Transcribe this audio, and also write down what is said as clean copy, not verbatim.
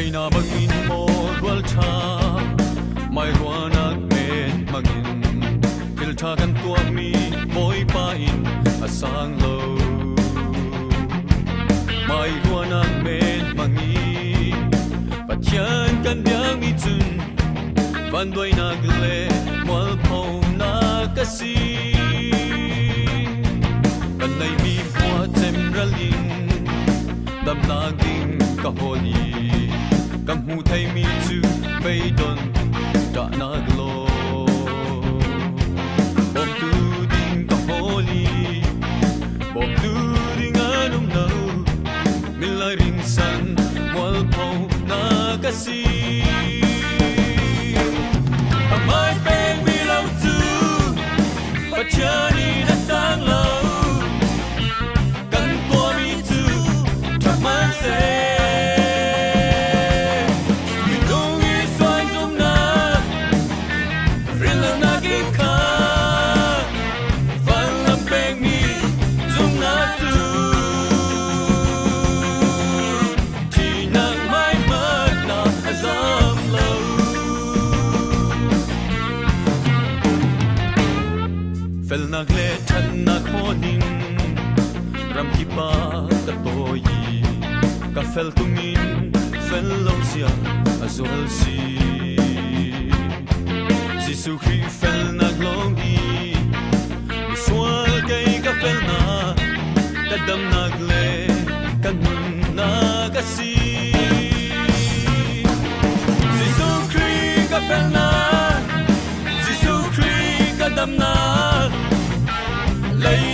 na bangin mo wal cha mai ruanak men mangin kil tha kan tuang mi boy pa in asang lo mai ruanak men mangi pathian kan biang mi chun van doi na gle wal pau na kasi kan nei mi hua chem ralin dam na ding ka holi kam hu thai mi chu bay don da na glo bom tu ding ka holi bom tu ding anum no milai ring san wal pau na kasi amai bang mi lau tu pachani na sang lo kan po mi tu man say fel na gle chan na khonin ram ki pa ta toyi ka fel tumin fel lo sia azol si su khi fel na glongi swal kai ka fel na ta dam na gle kan na ka si su khi ka fel na su khi ka dam na lay